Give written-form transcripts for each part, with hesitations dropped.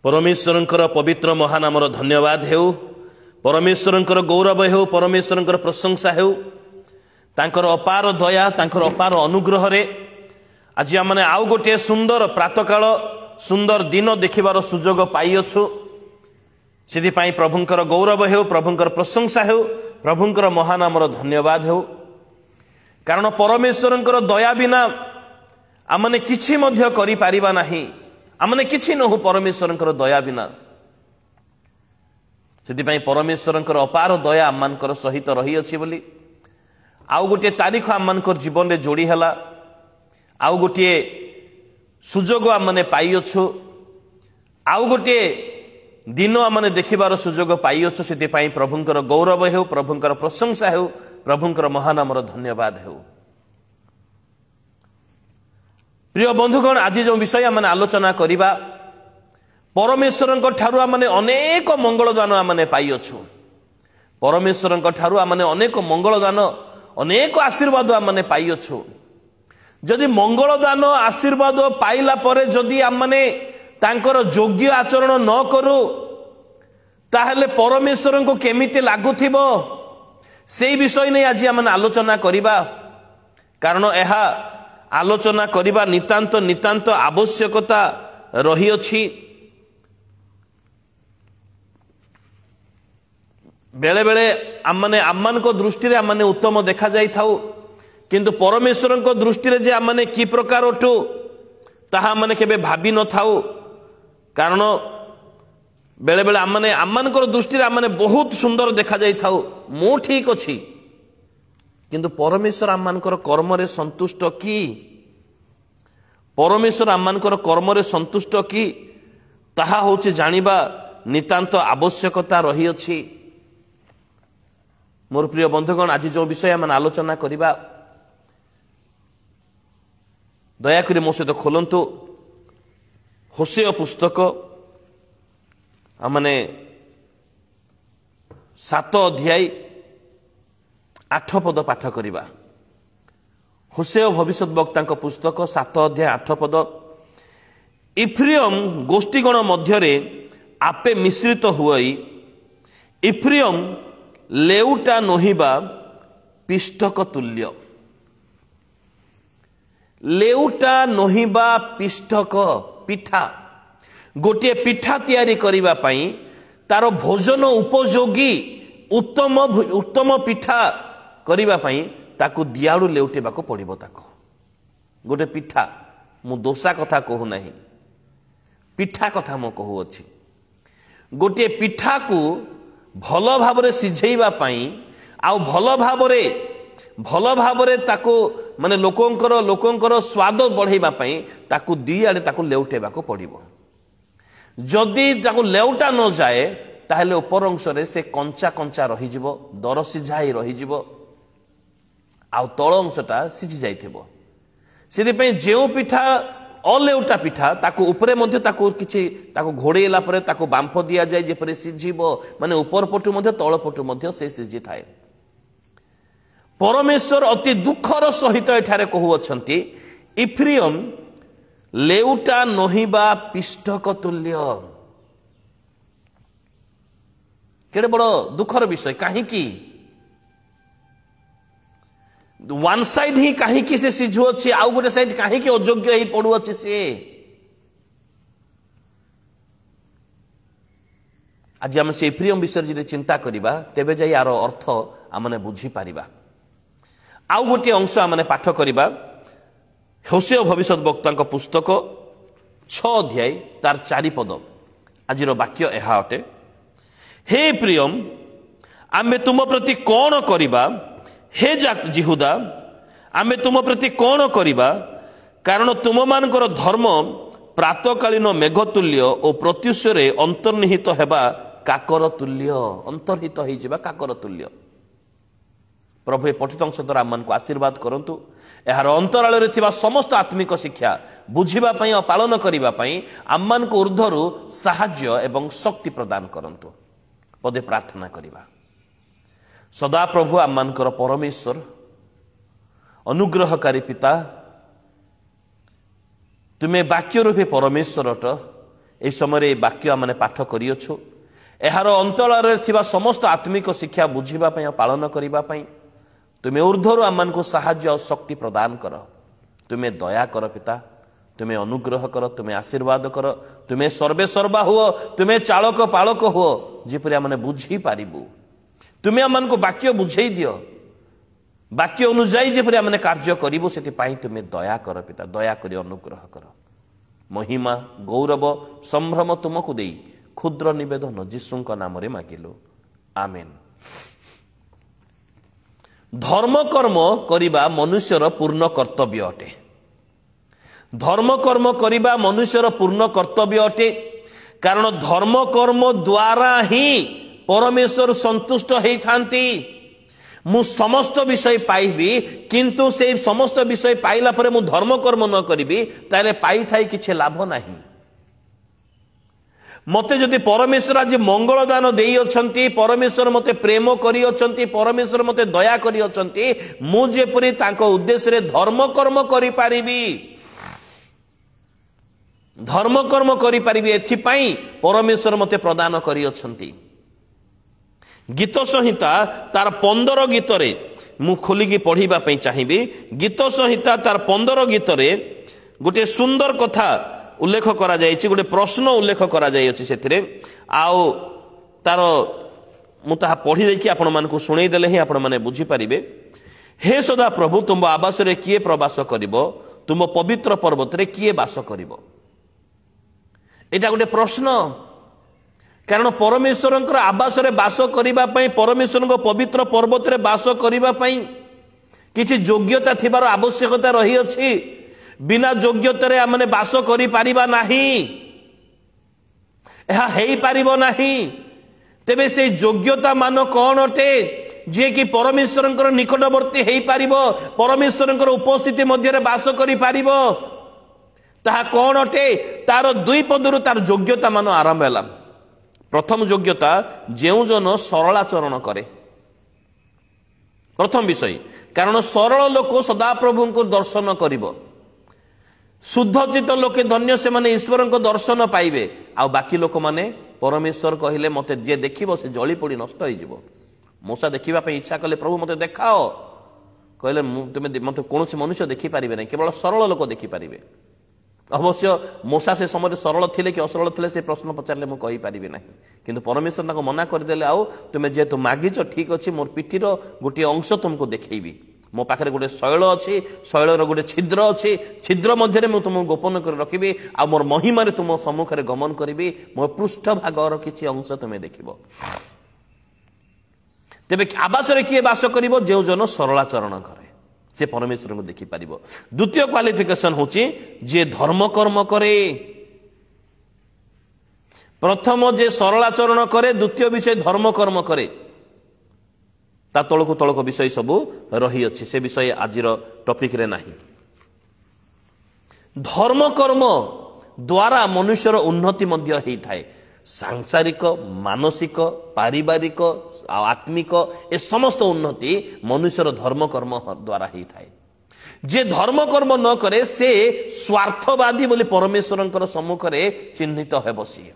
परमेश्वरंकर पवित्र महानामर धन्यवाद हेउ परमेश्वरंकर गौरव हेउ परमेश्वरंकर प्रशंसा हेउ तांकर अपार दया तांकर अपार अनुग्रह रे आज आमने आउ गोटे सुंदर प्रातकाल सुंदर दिन देखिबार सुजोग पाइअछु सेति पई प्रभुंकर गौरव हेउ प्रभुंकर प्रशंसा हेउ प्रभुंकर महानामर धन्यवाद हेउ कारण परमेश्वरंकर दया बिना आमने किछि मध्य करि पारिबा नाही आमने किछि नहु परमेश्वरंकर दया बिना सेति पई परमेश्वरंकर अपार दया आमनकर सहित रही अछि बोली आउ गोटे तारीख आमनकर जीवन रे जोड़ी हला आउ गोटे सुजोग आमने पाइअछु आउ गोटे दिन आमने देखिबार सुजोग पाइअछु सेति पई प्रभुंकर गौरव हेउ प्रभुंकर प्रशंसा हेउ प्रभुंकर महानामर धन्यवाद हेउ। प्रिय बंधुगण आज जो विषय आमने आलोचना करिबा परमेश्वरंक ठारु आमने अनेक मंगलदान आमने पाइअछु परमेश्वरंक ठारु आमने अनेक मंगलदान अनेक आशीर्वाद आमने पाइअछु जदि मंगलदान आशीर्वाद पाइला परे जदि आमने तांकर योग्य आचरण न करू ताहले परमेश्वरंको केमिति लागुथिबो सेही विषय नै आज आमने आलोचना करिबा कारण एहा आलोचना करिबा नितांत नितांत आवश्यकता रही अछि। बेले बेले आमने आम्मानको दृष्टि रे आमने उत्तम देखा जाई थाउ किंतु परमेश्वरंको दृष्टि रे जे आमने की प्रकार अटु ताहा आमने केबे भाबी न थाउ कारण बेले बेले आमने आम्मानकर दृष्टि रे आमने बहुत सुंदर देखा जाई थाउ मु ठीक अछि किंतु परमेश्वर आम्मानकर कर्म रे संतुष्ट की परमेश्वर आम्मानकर कर्म रे संतुष्ट की ताहा होचे जानिबा नितांत आवश्यकता रही अछि। मोर प्रिय बंधुगण आज जो विषय आम आलोचना करिबा दयाकरी मो सहित खोलंतु होशेय पुस्तक आमने 7 अध्याय 8 पद पाठ करिबा होशेय भविष्यद्वक्ता पुस्तक 7 अध्याय 8 पद इफ्रियम गोष्ठीगण मध्यरे आपे मिश्रित हुई इफ्रियम लेउटा नहिबा पिष्टक तुल्य लेउटा नहिबा पिष्टक पिठा गोटे पिठा तैयारी करिबा पई तार भोजन उपयोगी उत्तम उत्तम पिठा करिबा पई ताकू दियाड़ू लेउटेबाको पड़िबो ताको गोटे पिठा मु दोसा कथा कहू नाही पिठा कथा मु कहू अछि गोटे पिठा को भल भावरे सिझेइबा पई आउ भल भावरे ताको माने लोकंकर स्वाद बढ़ेइबा पई ताकू दी आडे ताको लेउटेबाको पड़िबो जदि ताको लेउटा न जाए ताहले ऊपर अंश रे से कंचा कंचा रही जिवो दर सिझाई रही जिवो आउ तळ अंशटा सिझी जाइथिबो सेति पई जेउ पिठा अलेउटा पिठा ताको ऊपरे मध्य ताको किछि ताको घोड़ेला परे ताको बांफ दिया जाय जेपरे सिझिबो माने ऊपर पटु मध्य तळ पटु मध्य से सिझी थाए। परमेश्वर अति दुखर सहित एठारे कहू अछंती इफ्रियम लेउटा नहिबा पिष्टक तुल्य केडे बड़ दुखर विषय काहे की वन साइड ही कहीं की से सिझु अच्छी आउ गोटे साइड कहीं की अयोग्य ही पड़ू अच्छी से आज आम से प्रियम विषय जी चिंता करिबा तेबे जाई यार अर्थ आमने बुझी पारिबा। आउ गोटे अंश आमने पाठ करिबा होशेय भविष्यद्वक्ता पुस्तक 6 अध्याय तार 4 पद आजिर वाक्य एहा अटे हे प्रियम आमे तुम प्रति कौन करिबा हे जिहुदा आमे तुम प्रति कौन करिबा कारण तुम मानकर धर्म प्रातकालीन मेघतुल्य और प्रत्युषरे अंतर्निहित हेबा काकर तुल्य अंतर्हित हो जावा काकर तुल्य। प्रभु पठित अंश द्वारा आम को आशीर्वाद करंतु यार अंतराल रे थिबा समस्त आत्मिक शिक्षा बुझिबा पई और पालन करिबा पई आम को ऊर्ध्वरु साहाय्य एवं शक्ति प्रदान करंतु पदे प्रार्थना करिबा। सदा प्रभु आमनकर परमेश्वर अनुग्रहकारी पिता तुम्हें वाक्य रूपे परमेश्वर अट এই সময় বাক্য মানে পাঠ করিଅଛୁ এହାର ଅଞ୍ଚଳରେ ଥିବା ସମସ୍ତ ଆତ୍ମିକ ଶିକ୍ଷା ବୁଝିବା ପାଇଁ ପାଳନ କରିବା ପାଇଁ ତୁମେ ଊର୍ଦ୍ଧ୍ୱରୁ ଆମମାନଙ୍କୁ ସାହାଯ୍ୟ ଆଉ ଶକ୍ତି ପ୍ରଦାନ କର। ତୁମେ ଦୟା କର ପିତା, ତୁମେ ଅନୁଗ୍ରହ କର, ତୁମେ ଆଶୀର୍ବାଦ କର, ତୁମେ ସର୍ବେ ସର୍ବା ହୁଅ, ତୁମେ ଚାଳକ ପାଳକ ହୁଅ, ଯେପରି ଆମେ ବୁଝିପାରିବୁ। ତୁମେ ଆମମାନଙ୍କୁ ବାକ୍ୟ ବୁଝେଇ ଦିଅ, ବାକ୍ୟ ଅନୁଯାୟୀ ଯେପରି ଆମେ କାର୍ଯ୍ୟ କରିବୁ ସେଥିପାଇଁ ତୁମେ ଦୟା କର ପିତା, ଦୟା କରି ଅନୁଗ୍ରହ କର। ମହିମା ଗୌରବ ସମ୍ଭ୍ରମ ତୁମକୁ ଦେଇ କ୍ଷୁଦ୍ର ନିବେଦନ ଯୀଶୁଙ୍କ ନାମରେ ମାଗିଲୁ, ଆମେନ୍। ଧର୍ମକର୍ମ କରିବା ମନୁଷ୍ୟର ପୂର୍ଣ୍ଣ କର୍ତ୍ତବ୍ୟ ଅଟେ। ଧର୍ମକର୍ମ କରିବା ମନୁଷ୍ୟର ପୂର୍ଣ୍ଣ କର୍ତ୍ତବ୍ୟ ଅଟେ, କାରଣ ଧର୍ମକର୍ମ ଦ୍ୱାରା ହିଁ ପରମେଶ୍ୱର ସନ୍ତୁଷ୍ଟ ହେଇଥାନ୍ତି। ମୁଁ ସମସ୍ତ ବିଷୟ ପାଇବି, କିନ୍ତୁ ସେଇ ସମସ୍ତ ବିଷୟ ପାଇଲା ପରେ ମୁଁ ଧର୍ମକର୍ମ ନ କରିବି ତାହେଲେ ପାଇଥାଇ କିଛି ଲାଭ ନାହିଁ। ମତେ ଯଦି ପରମେଶ୍ୱର ଆଜି ମଙ୍ଗଳ ଦାନ ଦେଇଅଛନ୍ତି, ପରମେଶ୍ୱର ମତେ ପ୍ରେମ କରିଅଛନ୍ତି, ପରମେଶ୍ୱର ମତେ ଦୟା କରିଅଛନ୍ତି, ମୁଁ ଯେପରି ତାଙ୍କ ଉଦ୍ଦେଶ୍ୟରେ ଧର୍ମକର୍ମ କରିପାରିବି, ଧର୍ମକର୍ମ କରିପାରିବି, ଏଥିପାଇଁ ପରମେଶ୍ୱର ମତେ ପ୍ରଦାନ କରିଅଛନ୍ତି। ଗୀତ ସଂହିତା ତାର 15 ଗୀତରେ ମୁଁ ଖୋଲିକି ପଢିବା ପାଇଁ ଚାହିଁବି। ଗୀତ ସଂହିତା ତାର 15 ଗୀତରେ ଗୋଟିଏ ସୁନ୍ଦର କଥା ଉଲ୍ଲେଖ କରାଯାଇଛି, ଗୋଟିଏ ପ୍ରଶ୍ନ ଉଲ୍ଲେଖ କରାଯାଇଅଛି ସେଥିରେ। ଆଉ ତାର ମୁଁ ତାହା ପଢି ଦେଇକି ଆପଣମାନଙ୍କୁ ଶୁଣେଇଦେଲେ ହିଁ ଆପଣମାନେ ବୁଝିପାରିବେ। ହେ ସଦା ପ୍ରଭୁ, ତୁମ ଆବାସରେ କିଏ ପ୍ରବାସ କରିବ? ତୁମ ପବିତ୍ର ପର୍ବତରେ କିଏ ବାସ କରିବ? ଏଇଟା ଗୋଟେ ପ୍ରଶ୍ନ, କାରଣ ପରମେଶ୍ୱରଙ୍କର ଆବାସରେ ବାସ କରିବା ପାଇଁ, ପରମେଶ୍ୱରଙ୍କ ପବିତ୍ର ପର୍ବତରେ ବାସ କରିବା ପାଇଁ କିଛି ଯୋଗ୍ୟତା ଥିବାର ଆବଶ୍ୟକତା ରହିଅଛି। ବିନା ଯୋଗ୍ୟତାରେ ଆମେ ବାସ କରିପାରିବା ନାହିଁ, ଏହା ହେଇପାରିବ ନାହିଁ। ତେବେ ସେଇ ଯୋଗ୍ୟତା ମାନ କ'ଣ ଅଟେ ଯିଏକି ପରମେଶ୍ୱରଙ୍କର ନିକଟବର୍ତ୍ତୀ ହେଇପାରିବ, ପରମେଶ୍ୱରଙ୍କର ଉପସ୍ଥିତି ମଧ୍ୟରେ ବାସ କରିପାରିବ? ତାହା କ'ଣ ଅଟେ? ତାର 2 ପଦରୁ ତାର ଯୋଗ୍ୟତା ମାନ ଆରମ୍ଭ ହେଲା। ପ୍ରଥମ ଯୋଗ୍ୟତା, ଯେଉଁ ଜନ ସରଳାଚରଣ କରେ। ପ୍ରଥମ ବିଷୟ, କାରଣ ସରଳ ଲୋକ ସଦାପ୍ରଭୁଙ୍କୁ ଦର୍ଶନ କରିବ। ଶୁଦ୍ଧଚିତ ଲୋକେ ଧନ୍ୟ, ସେମାନେ ଈଶ୍ୱରଙ୍କ ଦର୍ଶନ ପାଇବେ। ଆଉ ବାକି ଲୋକମାନେ, ପରମେଶ୍ୱର କହିଲେ ମତେ ଯିଏ ଦେଖିବ ସେ ଜଳି ପୋଡ଼ି ନଷ୍ଟ ହେଇଯିବ। ମୂଷା ଦେଖିବା ପାଇଁ ଇଚ୍ଛା କଲେ, ପ୍ରଭୁ ମତେ ଦେଖାଅ, କହିଲେ ତୁମେ ମତେ କୌଣସି ମନୁଷ୍ୟ ଦେଖିପାରିବେ ନାହିଁ, କେବଳ ସରଳ ଲୋକ ଦେଖିପାରିବେ। ଅବଶ୍ୟ ମୂଷା ସେ ସମୟରେ ସରଳ ଥିଲେ କି ଅସରଳ ଥିଲେ ସେ ପ୍ରଶ୍ନ ପଚାରିଲେ ମୁଁ କହିପାରିବି ନାହିଁ, କିନ୍ତୁ ପରମେଶ୍ୱର ତାଙ୍କୁ ମନା କରିଦେଲେ, ଆଉ ତୁମେ ଯେହେତୁ ମାଗିଛ ଠିକ ଅଛି, ମୋର ପିଠିର ଗୋଟିଏ ଅଂଶ ତୁମକୁ ଦେଖେଇବି। ମୋ ପାଖରେ ଗୋଟେ ଶୈଳ ଅଛି, ଶୈଳର ଗୋଟେ ଛିଦ୍ର ଅଛି, ଛିଦ୍ର ମଧ୍ୟରେ ମୁଁ ତୁମକୁ ଗୋପନ କରି ରଖିବି, ଆଉ ମୋର ମହିମାରେ ତୁମ ସମ୍ମୁଖରେ ଗମନ କରିବି, ମୋ ପୃଷ୍ଠଭାଗର କିଛି ଅଂଶ ତୁମେ ଦେଖିବ। ତେବେ ଆବାସରେ କିଏ ବାସ କରିବ? ଯେଉଁ ଜନ ସରଳାଚରଣ କରେ, ସେ ପରମେଶ୍ୱରଙ୍କୁ ଦେଖିପାରିବ। ଦ୍ୱିତୀୟ କ୍ୱାଲିଫିକେସନ ହେଉଛି ଯିଏ ଧର୍ମକର୍ମ କରେ। ପ୍ରଥମ ଯେ ସରଳାଚରଣ କରେ, ଦ୍ୱିତୀୟ ବିଷୟ ଧର୍ମକର୍ମ କରେ। ତା ତଳକୁ ତଳକୁ ବିଷୟ ସବୁ ରହିଅଛି, ସେ ବିଷୟ ଆଜିର ଟପିକରେ ନାହିଁ। ଧର୍ମକର୍ମ ଦ୍ୱାରା ମନୁଷ୍ୟର ଉନ୍ନତି ମଧ୍ୟ ହେଇଥାଏ। ସାଂସାରିକ, ମାନସିକ, ପାରିବାରିକ ଆଉ ଆତ୍ମିକ ଏ ସମସ୍ତ ଉନ୍ନତି ମନୁଷ୍ୟର ଧର୍ମକର୍ମ ଦ୍ୱାରା ହେଇଥାଏ। ଯେ ଧର୍ମକର୍ମ ନ କରେ ସେ ସ୍ୱାର୍ଥବାଦୀ ବୋଲି ପରମେଶ୍ୱରଙ୍କର ସମ୍ମୁଖରେ ଚିହ୍ନିତ ହେବ ସିଏ।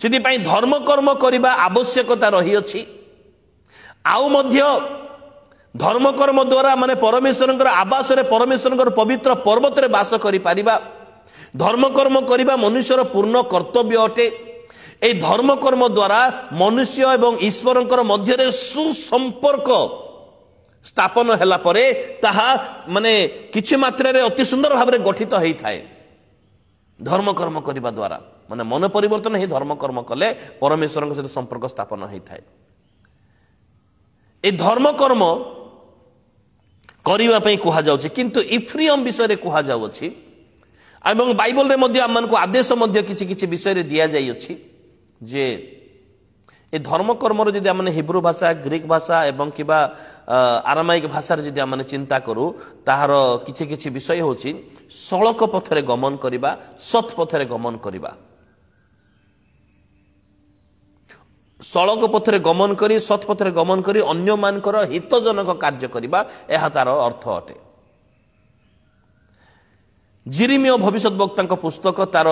ସେଥିପାଇଁ ଧର୍ମକର୍ମ କରିବା ଆବଶ୍ୟକତା ରହିଅଛି। ଆଉ ମଧ୍ୟ ଧର୍ମକର୍ମ ଦ୍ୱାରା ମାନେ ପରମେଶ୍ୱରଙ୍କର ଆବାସରେ, ପରମେଶ୍ୱରଙ୍କର ପବିତ୍ର ପର୍ବତରେ ବାସ କରିପାରିବା। ଧର୍ମକର୍ମ କରିବା ମନୁଷ୍ୟର ପୂର୍ଣ୍ଣ କର୍ତ୍ତବ୍ୟ ଅଟେ। এই ধর্মকর্ম দ্বারা মনুষ্য এবং ঈশ্বরଙ୍କର ମଧ୍ୟରେ সুসম্পর্ক স্থাপন ହେଲା ପରେ ତାହା ମାନେ କିଛି ମାତ୍ରାରେ ଅତି ସୁନ୍ଦର ଭାବରେ ଗଠିତ ହେଇଥାଏ। ଧର୍ମକର୍ମ କରିବା ଦ୍ୱାରା ମାନେ ମନ ପରିବର୍ତ୍ତନ ହେଇ ଧର୍ମକର୍ମ କଲେ ପରମେଶ୍ୱରଙ୍କ ସହିତ ସମ୍ପର୍କ ସ୍ଥାପନ ହେଇଥାଏ। এই ଧର୍ମକର୍ମ କରିବା ପାଇଁ କୁହାଯାଉଛି, କିନ୍ତୁ ଇଫ୍ରିୟମ ବିଷୟରେ କୁହାଯାଉଛି ଏବଂ ବାଇବଲରେ ମଧ୍ୟ ଆମମାନଙ୍କୁ ଆଦେଶ ମଧ୍ୟ କିଛି କିଛି ବିଷୟରେ ଦିଆଯାଇଅଛି ଯେ ଏ ଧର୍ମକର୍ମର ଯଦି ଆମେ ହିବ୍ରୁ ଭାଷା, ଗ୍ରୀକ ଭାଷା ଏବଂ କିମ୍ବା ଆରାମାଇକ ଭାଷାରେ ଯଦି ଆମେ ଚିନ୍ତା କରୁ ତାହାର କିଛି କିଛି ବିଷୟ ହେଉଛି ସଳକ ପଥରେ ଗମନ କରିବା, ସତ୍ ପଥରେ ଗମନ କରିବା। ସଳକ ପଥରେ ଗମନ କରି, ସତ୍ ପଥରେ ଗମନ କରି ଅନ୍ୟମାନଙ୍କର ହିତଜନକ କାର୍ଯ୍ୟ କରିବା, ଏହା ତାର ଅର୍ଥ ଅଟେ। ଜିରିମିୟ ଭବିଷ୍ୟତ ବକ୍ତାଙ୍କ ପୁସ୍ତକ ତାର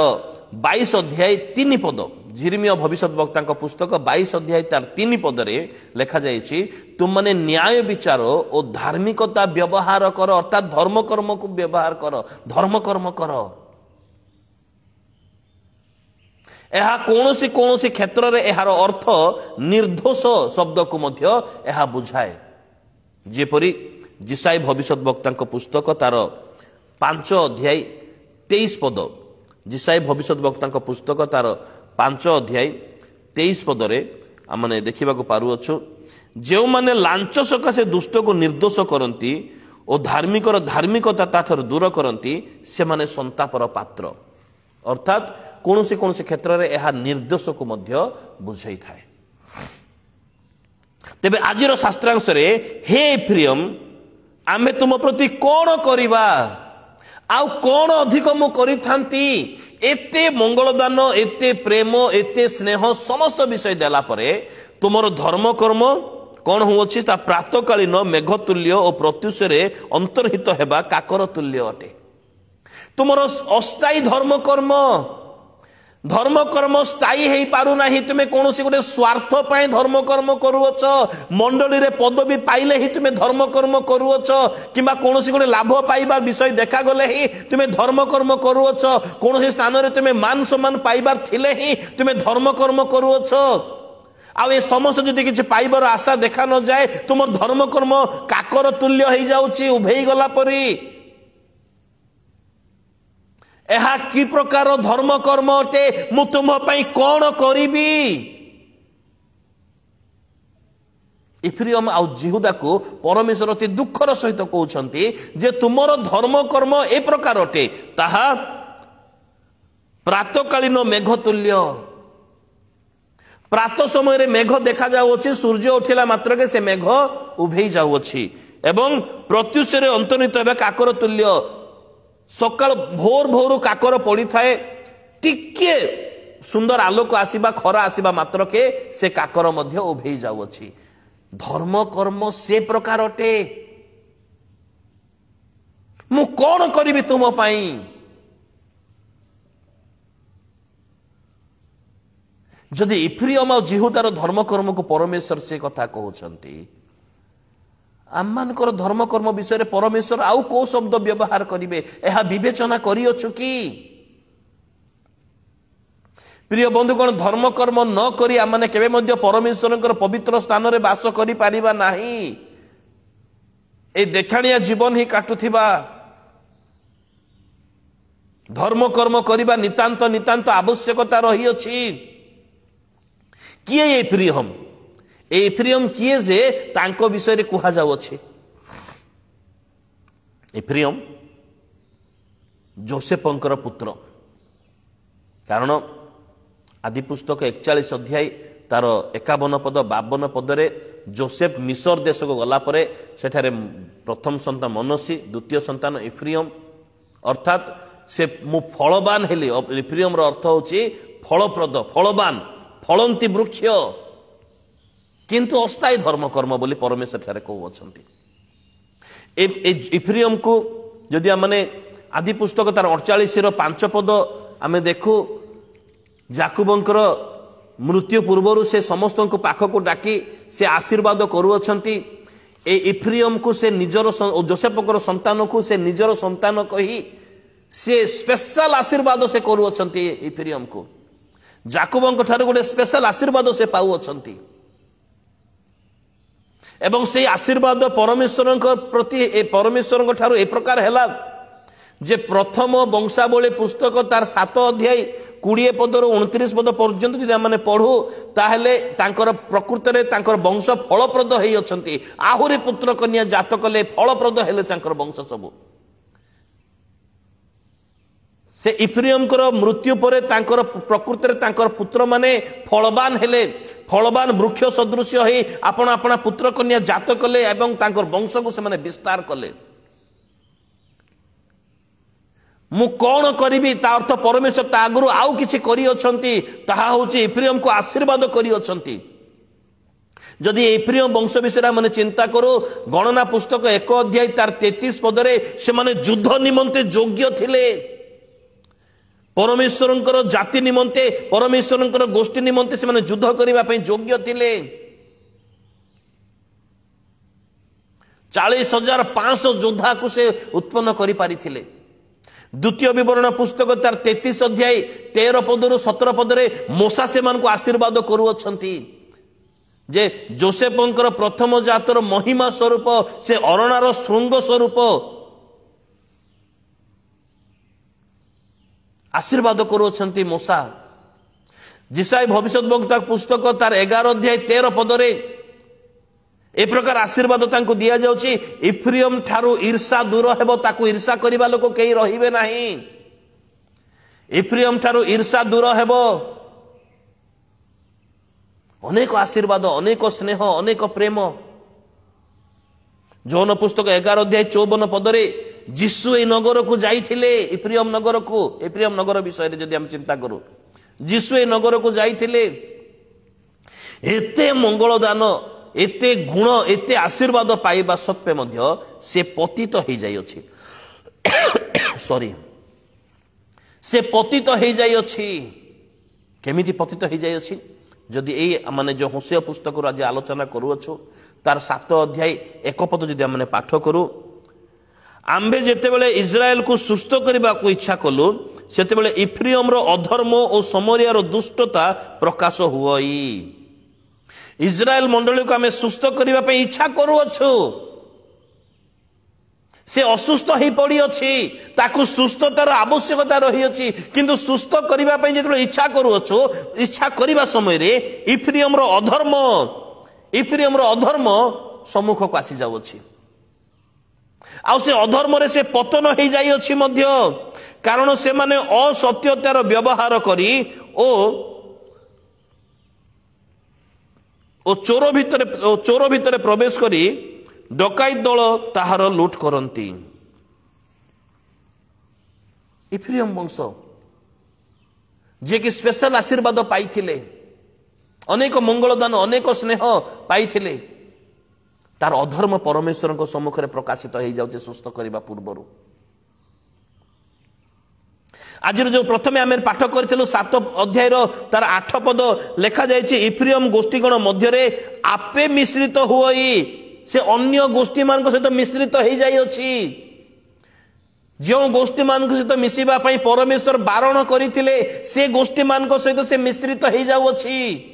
22 अध्याय 3 पद जिर्मिया भविष्यत वक्ता पुस्तक 22 अध्याय तार 3 पदरे लेखा जाइछि तुम माने न्याय विचार और धार्मिकता व्यवहार कर अर्थात धर्म कर्म को व्यवहार कर धर्म कर्म कर एहा कोनोसी कोनोसी क्षेत्र रे एहार अर्थ निर्दोष शब्द को मध्य एहा बुझाए जेपरि जिसाई भविष्यत वक्ता पुस्तक तार 5 अध्याय 23 पद जिसाई भविष्यत वक्ता पुस्तक तार 5 अध्याय 23 पदरे आमने देखा पारुअछु जो माने लांच सकाशे दुष्ट को निर्दोष करती और धार्मिकता ताठर दूर करती से माने संतापर पात्र अर्थात कौनसी कौनसी क्षेत्र में यह निर्दोष को मध्य बुझाई थाए तेबे आजिर शास्त्रांश रे हे प्रियम आमे तुम प्रति कौन करिबा आउ कौन अधिक मु करिथांती एते मंगलदान एते प्रेम एते स्नेह समस्त विषय देला परे तुमर धर्म कर्म कौन होछि ता प्रातकालीन मेघ तुल्य और प्रत्युषरे अंतर्हित हेबा काकर तुल्य अटे तुमर अस्थायी धर्म कर्म स्थायी हेई पारु नाही तुमे कोनोसी गोटे स्वार्थ पाए धर्म कर्म करूछ मंडली रे पदवी पाइले ही तुमे धर्म कर्म करूछ किबा कोनोसी गोटे लाभ पाइबार विषय देखा गले ही तुमे धर्म कर्म करूछ कोनोसी स्थान रे तुमे मान सम्मान पाइबार थिले ही तुमे धर्म कर्म करूछ आ ए समस्त जदि किछि पाइबार आशा देखा न जाए तुम धर्म कर्म काकर तुल्य हेई जाउची उभेई गला परी एहा कि प्रकार धर्म कर्म अटे मु तुम पई कौन करिबी इफ्रियम आउ जिहुदा को परमेश्वर अति दुखर सहित कहउछंती जे तुमर धर्म कर्म ए प्रकार अटे ताहा प्रातकालीन मेघ तुल्य प्रात समय रे मेघ देखा जाउछि सूर्य उठिला मात्र के से मेघ उभेई जाउछि एवं प्रत्युष रे अंतर्निहित हेबा काकर तुल्य सकाळ भोर भोर काकर पड़ी थाए टिके सुंदर आलोक आसीबा खरा आसीबा मात्र के से काकर मध्य उभेई जाउछि धर्म कर्म से प्रकार अटे मु कौन करिबि तुम पाई जदि इफ्रियम और जिहुदार धर्म कर्म को परमेश्वर से कथा कहउछंती आममानकर धर्म कर्म विषय रे परमेश्वर आउ को शब्द व्यवहार करिवे एहा विवेचना करियछु कि प्रिय बंधुगण धर्म कर्म न करी आमने केबे मध्य परमेश्वरकर पवित्र स्थान रे वास करि पारिबा नाही ए देखाणिया जीवन ही काटुथिबा धर्म कर्म करिबा नितांत नितांत आवश्यकता रही अछि किए प्रियम एफ्रियम किए जे तांको विषय रे कुहा जाउ अछि एफ्रियम जोसेफंकर पुत्र कारण आदि पुस्तक 41 अध्याय तार 51 पद 52 पदरे जोसेफ मिस्र देश को गला परे सेठारे प्रथम संतान मनसी द्वितीय संतान एफ्रियम अर्थात से मु फलवान हेली एफ्रियम रो अर्थ होछि फलप्रद फलवान फलंती वृक्ष किंतु अस्थायी धर्म कर्म बोली परमेश्वर ठारे कहउछंती इफ्रियम को यदि आमने आदि पुस्तक तार 48 रो 5 पद आमे देखु याकूबंकर मृत्यु पूर्व से समस्त को पाख को डाकी से आशीर्वाद करूछंती ए इफ्रियम को से निजर जोसेफकर संतान को से निजर संतान कही से स्पेशल आशीर्वाद से करूछंती इफ्रियम को याकूबंक ठारे गोटे स्पेशल आशीर्वाद से पाउछंती एवं से आशीर्वाद परमेश्वर प्रति परमेश्वर ठारू ए प्रकार हैला जे प्रथम वंशावली पुस्तक तार 7 अध्याय 20 पद 29 पद पर्यंत यदि आमने पढ़ू ताहेले तांकर प्रकृति रे तांकर वंश फलप्रद हेई अछंती आहुरी पुत्र कन्या जात कले फलप्रद हेले तांकर वंश सब से इफ्रियम मृत्यु पर तांकर प्रकृति रे तांकर पुत्र माने फलवान हेले फलवान वृक्ष सदृश होई आपण आपण पुत्र कन्या जात कले एवं तांकर वंश को से माने विस्तार कले मु कौन करिबी ता अर्थ परमेश्वर ता आगुरु आउ किछि करि अछंती ताहा होछि इफ्रियम को आशीर्वाद करि अछंती जदि इफ्रियम वंश विषय माने चिंता करो गणना पुस्तक 1 अध्याय तार 33 पदरे से माने युद्ध निमंते योग्य थिले परमेश्वरंकर जाति निमंते परमेश्वरंकर गोष्ठी निमंते से युद्ध करने योग्य थिले 40,500 योद्धा को से उत्पन्न करि पारि थिले। द्वितीय विवरण पुस्तक तार 33 अध्याय 13 पदरु 17 पदरे मूसा से मान को आशीर्वाद करुअछंती जे जोसेफंकर प्रथम जातर महिमा स्वरूप से अरणार श्रृंग स्वरूप आशीर्वाद करुअछंती मूसा। जिसाई भविष्यद्वक्ता पुस्तक तार 11 अध्याय 13 पदरे ए प्रकार आशीर्वाद तांको दिया जाउची इफ्रियम ठारू ईर्षा दूर हेबो ताकू ईर्षा करिबा लोक केही रहिबे नाही। इफ्रियम ठारू ईर्षा दूर हेबो। अनेक आशीर्वाद अनेक स्नेह अनेक प्रेम। जौन पुस्तक 11 अध्याय 54 पदरे जीशु ए नगर को जाइथिले इफ्रियम नगर विषय रे जदि हम चिंता करू जीशु ए नगर को जाइथिले एते मंगल दान एते गुण एते आशीर्वाद पाइबा सत्वे मध्य से पतित हो जाइछि सॉरी से पतित हो जाइछि। केमिति पतित हो जाइछि जदि ए माने जो होशेया पुस्तक रो आज आलोचना करूअछु तार 7 अध्याय 1 पद जदि हमने पाठ करू आम्भे जेतेबेले इस्राएल को सुस्थ करबा को इच्छा कलु सेतेबेले इफ्रियम रो अधर्म और समरिया रो दुष्टता प्रकाश हुई। इस्राएल मंडली को आम सुस्थ करने इच्छा करुअछु से असुस्थ हो पड़ी अच्छी ताकू सुस्थतार आवश्यकता रही अच्छी किंतु सुस्थ करने जो इच्छा करुअछु इच्छा करने समय रे इफ्रियम रो अधर्म सम्मुख को आसी जाउछि आ से अधर्म रे से पतन हो जाई अछि मध्य कारण से माने असत्यतार व्यवहार करी ओ चोर भितर प्रवेश करी डकाइत दल ताहार लुट करती। इफ्रियम वंश जे कि स्पेशल आशीर्वाद पाइथिले अनेक मंगलदान अनेक स्नेह पाइथिले तार अधर्म परमेश्वर को सम्मुख में प्रकाशित हो जाउछे सुस्थ करबा पूर्वरु। आज जो प्रथमे आम पाठ करूँ 7 अध्याय तार 8 पद लेखा जाइए इफ्रियम गोष्ठीगण मध्य आपे मिश्रित हुई से अन्य गोष्ठी मान सहित मिश्रित हो जाइए जो गोष्ठी मान सहित मिसवा परमेश्वर बारण करते से गोष्ठी मान सहित से मिश्रित हो जाउछि।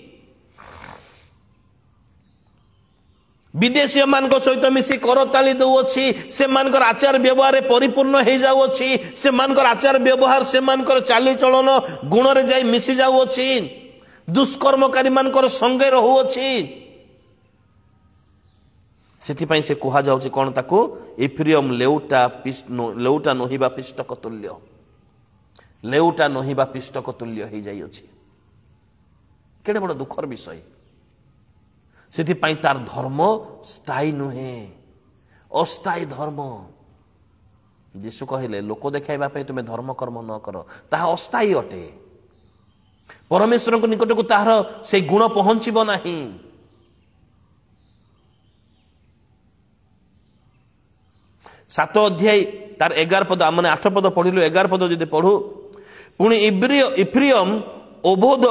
विदेशी मान सहित मिसी करताली दउछि से मानकर आचार व्यवहार परिपूर्ण हो जाउछि से मानकर आचार व्यवहार से मानकर चाली चलन गुण रे जाई मिसी जाउछि दुष्कर्मकारी मानकर संगे रहुछि। सेति से कहा जाउछि कोन ताकू इफ्रियम लेउटा नहिबा पिष्टक तुल्य लेउटा नहिबा पिष्टक तुल्य हो जाइछि। केडे बड़ दुखर विषय से तार धर्म स्थायी नुहे अस्थायी धर्म। यीशु कहले लोक देखाइबा तुम्हें धर्म कर्म न कर ताहा अस्थायी अटे परमेश्वर को निकट को तार से गुण पहुंचब नाही। सात अध्याय तार 11 पद आम 8 पद पढ़िलु 11 पद जदि पढ़ू पुणी इफ्रियम अबोध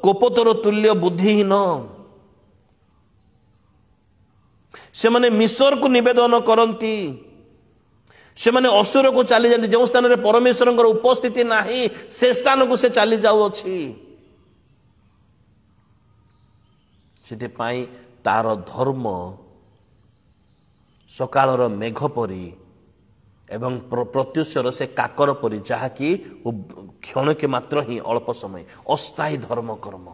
कोपतर तुल्य बुद्धिहीन से माने मिसर को निवेदन करती से माने असुर को चली जाती जो स्थान में परमेश्वर उपस्थिति नाही से स्थान को से चली जाउछि। तार धर्म सकाळर मेघ परी एवं प्रत्युषर से काकर परी जहाँकि क्षण के मात्र ही अल्प समय अस्थायी धर्म कर्म।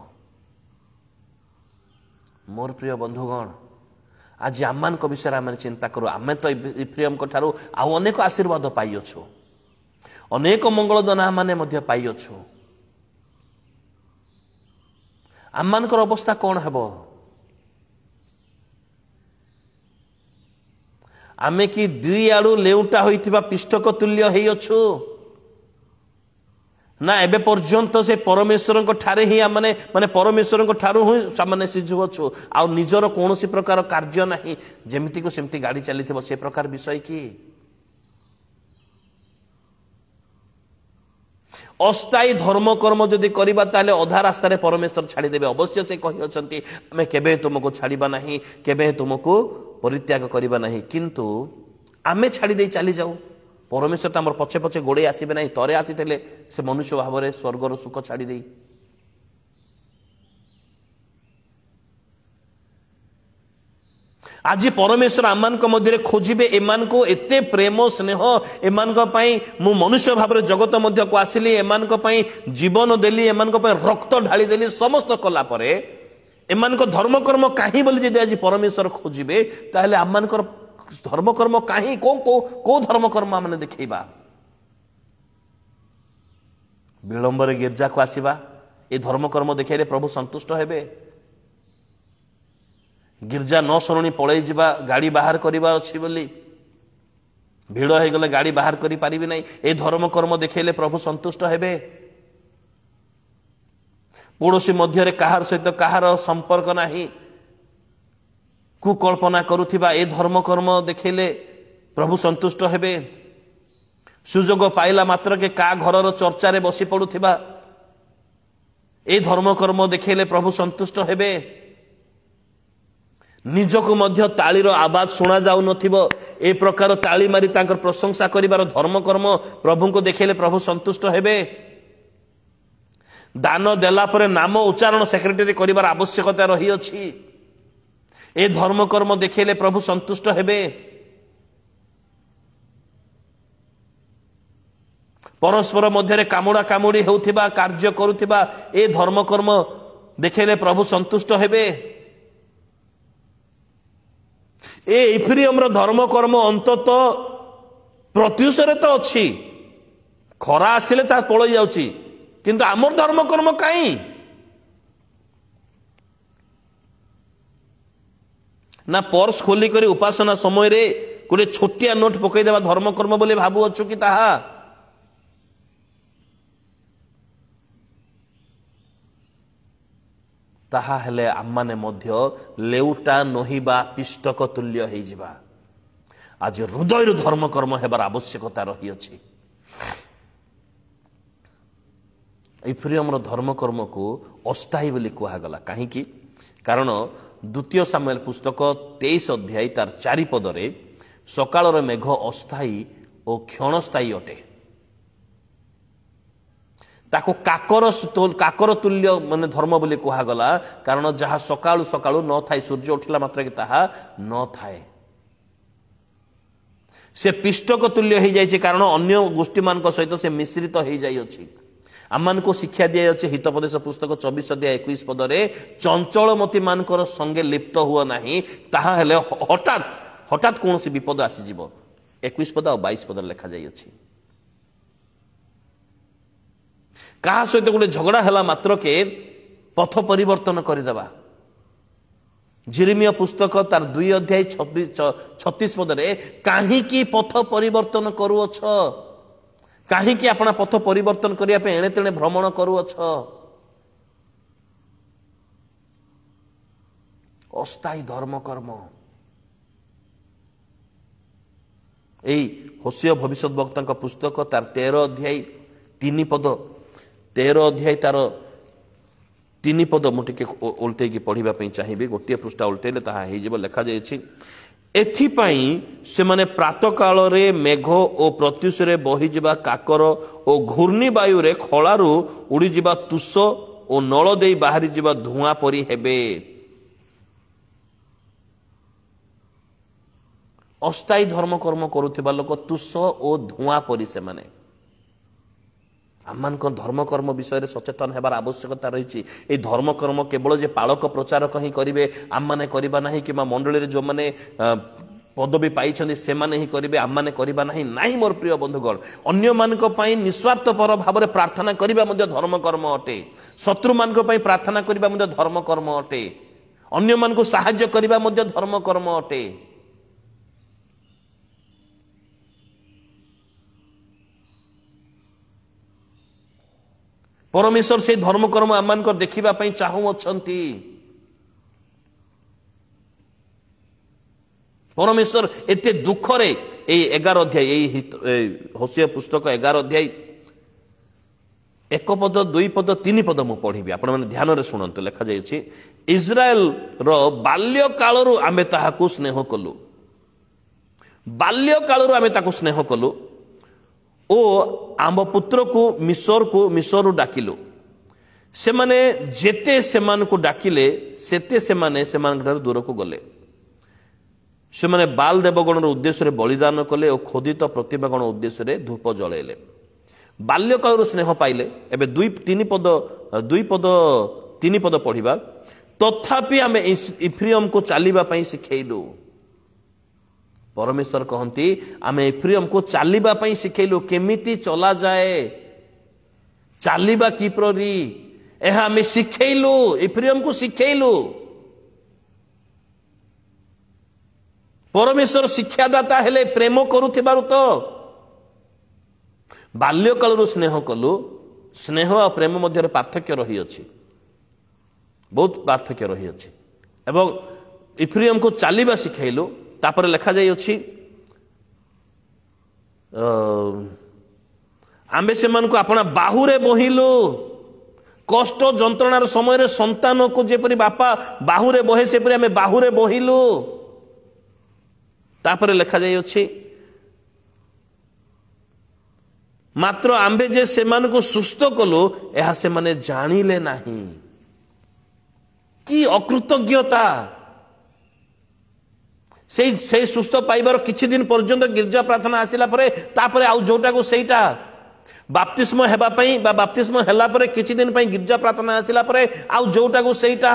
मोर प्रिय बंधुगण आज आम विषय आम चिंता करूँ आम तो इफ्रियम ठारू आउ अनेक आशीर्वाद पाइछु अनेक मंगलदान आम पाइछु आम अवस्था कौन हेब आमे कि दुई आड़ू लेउटा होइतिबा पिष्टक तुल्य होइछु ना एबे पर्यंत से परमेश्वर को ठारे ही माने माने परमेश्वर को ठारू ही सामान्य सिजुछु आ निजर कोनोसी प्रकार कार्य नाही जेमिति को सेमति गाड़ी चलीथिबो से प्रकार विषय की अस्थायी धर्म कर्म जदि करबा ताले अधा रास्ता परमेश्वर छाड़देवे। अवश्य से कही अछंती आमे केबे तुमको छाड़िबा नहीं, केबे तुमको परित्याग करबा नहीं, किंतु आमे छाड़ी दे चली जाऊ। परमेश्वर तो आमर पछे पछे गोड़े आसबे नहीं, तरे आसीथिले से मनुष्य भाव में स्वर्गर सुख छाड़ी दे। आज परमेश्वर आमान मध्य खोजे एमान को एते प्रेम स्नेह एमान मु मनुष्य भाव में जगत मध्य को आसिली, एमान जीवन देली, एमान रक्त ढाली देली, समस्त कला परे एमान धर्म कर्म कहीं बोली जदि आज परमेश्वर खोजे ताहले आमान धर्म कर्म कहीं को धर्म कर्म आम देखा विलंब गिर्जा को आसवा ये धर्म कर्म देखिए प्रभु संतुष्ट हेबे। गिर्जा न शुणी पलि जा गाड़ी बाहर करवा अच्छी बोली भिड़ हो गले गाड़ी बाहर करि पारिबे नहीं, ए धर्म कर्म देखिले प्रभु संतुष्ट हेबे। पड़ोशी मध्य कहार सहित कहार संपर्क नाही, कुकल्पना करुथिबा ए धर्म कर्म देखिले प्रभु संतुष्ट हेबे। सुजोग पाइला मात्र के का घरर चर्चा रे बसी पड़ुथिबा ए धर्म कर्म देखिले प्रभु संतुष्ट हेबे। निजको मध्य तालीर आवाज सुना जाऊ नथिबो ए प्रकार ताली मारी तांकर प्रशंसा करिवार धर्म कर्म प्रभु को देखिले प्रभु संतुष्ट हेबे। दान देला परे नाम उच्चारण सेक्रेटरी करिवार आवश्यकता रही अछि, ए धर्म कर्म देखिले प्रभु संतुष्ट हेबे। परस्पर मध्य कामुड़ा कामुड़ी होउथिबा कार्य करुथिबा ए धर्म कर्म देखिले प्रभु संतुष्ट हेबे। एफ्रियम धर्म कर्म अंतत प्रत्युषरे तो अच्छी, खरा आसिले ता पड़ जाउची, किंतु आमर धर्म कर्म कहीं ना पर्स खोलिक उपासना समय रे गोटे छोटिया नोट पकईदेवा धर्म कर्म बोली भावु अच्छु कि ताहा ताहा हेले आम्माने मध्य लेउटा नहिबा पिष्टक तुल्य हो जिबा। आज हृदय धर्म कर्म हेबार आवश्यकता रही अछि। एफ्रियम धर्म कर्म को अस्थायी बोली कहगला कहीं कारण द्वितीय सामुएल पुस्तक 23 अध्याय तार 4 पदरे सकाळर मेघ अस्थायी और क्षणस्थायी अटे, ताको काकर तुल्य माने धर्म बोली कहगला कारण जहाँ सकाळु सकाळु न थाए सूर्य उठिला मात्र ताहा न थाए से पिष्टक तुल्य हो जाए, कारण अन्य गोष्ठी मान सहित से मिश्रित हो जाइए। आम को शिक्षा दी जाए हितोपदेश पुस्तक 24 अध्याय 21 पदरे चंचलमती मानकर संगे लिप्त हुआ नहीं, ताहा हेले हठात हठात कौन सी विपद आसीजिव 21 पद और 22 पद लिखा जाइए। कहा सहित गोटे झगड़ा है मात्र के पथ परिवर्तन करदेवा। जिरिमिया पुस्तक तार 2 अध्याय 36 पदरे कहीं पथ परिवर्तन करुअछ, कहीं अपना पथ परिवर्तन करने एणे तेणे भ्रमण करुअछ। अस्थायी धर्म कर्म यही होसिया भविष्यत वक्ता पुस्तक तार 13 अध्याय 3 पद 13 अध्याय तार 3 पद मुझे उल्टे पढ़ापी चाहिए, गोटे पृष्ठा उल्टेले ताहा हो लिखा जाए। एथिपाई से माने प्रातः काल रे मेघ और प्रत्युषरे बहीजा काकर और घूर्णी वायु रे खलारू उड़ीजा तुष और नल दे बाहरी जा धुआं परी हेबे। अस्थायी धर्म कर्म करुथिबा लोक तुष और धुआं परी से माने आम धर्म कर्म विषय सचेतन होबार आवश्यकता रही। ये धर्म कर्म केवल जे पालक प्रचारक ही करेंगे आम मैंने करवा ना कि मंडली जो मैंने पदवी पाई से ही करेंगे आम मैंने करवा ना। मोर प्रिय बंधुगण अन्य मानक पई निस्वार्थपर भाव में प्रार्थना करबा मध्य धर्म कर्म अटे, शत्रु मानक पई प्रार्थना करबा मध्य धर्म कर्म अटे, अन्य मान को साहाय्य करबा मध्य धर्म कर्म अटे। परमेश्वर से धर्म कर्म आम देखा चाहू अच्छी। परमेश्वर एते दुखरे 11 अध्याय होसिया पुस्तक 11 अध्याय एक पद दुई पद तीन पद मु पढ़ी आपण मैंने ध्यान रे शुणु लिखा जाइए इज्राएल रो बाल्य कालरू आमे ताहाकू स्नेह कलु बाल्य कालरू आमे ताकू स्नेह कलु ओ आम पुत्र को मिसर डाकिलु से माने जेते सेमान को डाकिले सेते सेमाने दूर को गले से माने बाल देवगण उद्देश्य बलिदान कले और खोदित प्रतिभागण उद्देश्य धूप जलैले बाल्यकाल स्नेह पाइले एबे दुई पद तीन पद पढ़िबा तथापि आमे इफ्रियम को चलिबा पई सिखैलु परमेश्वर कहंती आमे इफ्रियम को चलिबा पई सिखैलु केमिति चला जाए चलिबा किपरि एहा आमे सिखैलु इफ्रियम को सिखैलु परमेश्वर शिक्षादाता हेले प्रेम करुथिबारु तो बाल्यकाल स्नेह कलु स्नेह और प्रेम मध्य पार्थक्य रही अछि बहुत पार्थक्य रही अछि एवं इफ्रियम को चलिबा सिखैलु तापर लिखा जाई अछि आम्बे सेमान को अपना बाहुरे बहिलु कष्ट जंत्रणार समय रे संतान को जेपरि बापा बाहुरे बहे सेपरि आमे बाहुरे बहिलु तापर लिखा जाई अछि मात्र आम्बे जे सेमान को सुस्थ कलु यह से माने जानिले नाही कि अकृतज्ञता से सुस्थ पाइबार किछि दिन पर्यंत गिरजा प्रार्थना आसिला परे तापरे आउ जोटा को सेटा बाप्तिस्म हेबा पई बा बाप्तिस्म हेला परे किछि दिन पई गिरजा प्रार्थना आसिला परे आउ जोटा को सेटा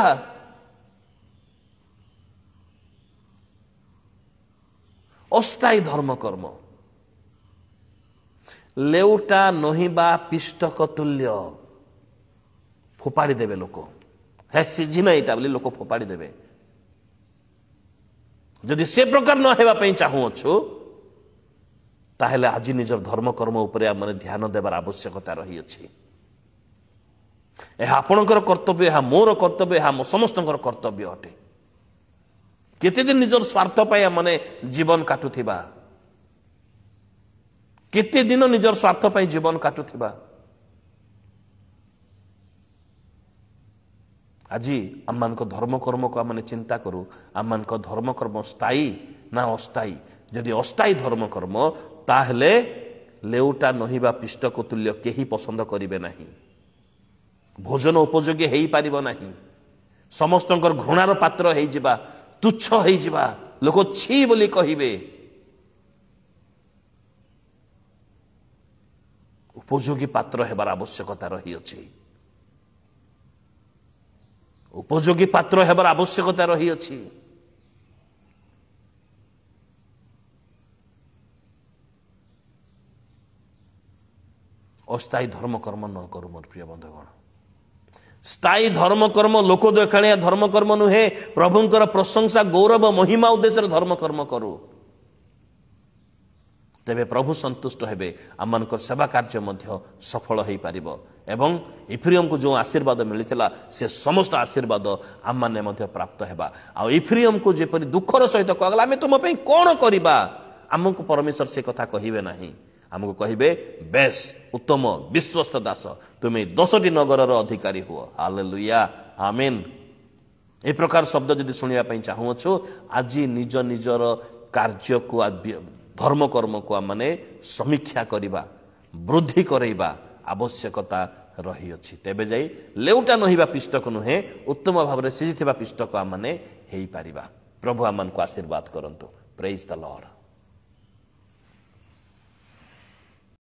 अस्थायी धर्म कर्म लेउटा नहिबा पिष्टक तुल्य फोपाड़ी देवे लोक है सीझिना एटा बोली लोक फोपाड़ी देवे जदि से प्रकार न हेबा पई चाहू अछु ताहेले आज निजर धर्म कर्म उपरे माने ध्यान देबार आवश्यकता रही अछि एहा आपणकर कर्तव्य एहा मोर कर्तव्य एहा समस्तकर कर्तव्य अटे केते दिन निजर स्वार्थ पाए माने जीवन काटुथिबा केते दिन निजर स्वार्थ पाई जीवन काटुथिबा आज आम धर्म कर्म को आम चिंता करूँ आम धर्म कर्म स्थायी ना अस्थायी जदि अस्थायी धर्म कर्म ताहले लेउटा नहिबा पिष्टक तुल्य केही पसंद करिवे नाही भोजन उपयोगी हेई पारिबो नाही समस्तंकर घृणार पात्र हेई जिबा तुच्छ हेई जिबा लोक छी बोली कहिबे उपयोगी पात्र हेबार आवश्यकता रही अछि उपयोगी पात्र हेबार आवश्यकता रही अछि अस्थायी धर्म कर्म न करू मोर प्रिय बंधुगण स्थायी धर्म कर्म लोक देखाणिया धर्म कर्म नुहे प्रभुंकर प्रशंसा गौरव महिमा उद्देश्य धर्म कर्म करू तेबे प्रभु संतुष्ट हेबे आमनकर सेवा कार्य मध्य सफल हो पारिबो एवं इफ्रियम को जो आशीर्वाद मिलिथिला से समस्त आशीर्वाद आम माने मध्य प्राप्त हेबा आ इफ्रियम को जेपरि दुखर सहित कहला आमे तुम पई कोन करिबा आमको परमेश्वर से कथा कहिबे नाही आमको कहिबे बेस उत्तम विश्वस्त दास तुमे 10टी नगर अधिकारी हुओ हालेलुया आमेन ए प्रकार शब्द जदि सुनिया पई चाहू छु आज निज निजर कार्य को धर्म कर्म को माने समीक्षा करिबा वृद्धि करैबा आवश्यकता रही अछि तेबे जाई लेउटा नहिबा पिष्टक नुहे उत्तम भाव सिझिथिबा पिष्टक आम माने हेई पारिबा प्रभु आमन को आशीर्वाद करंतु प्रेज द लॉर्ड।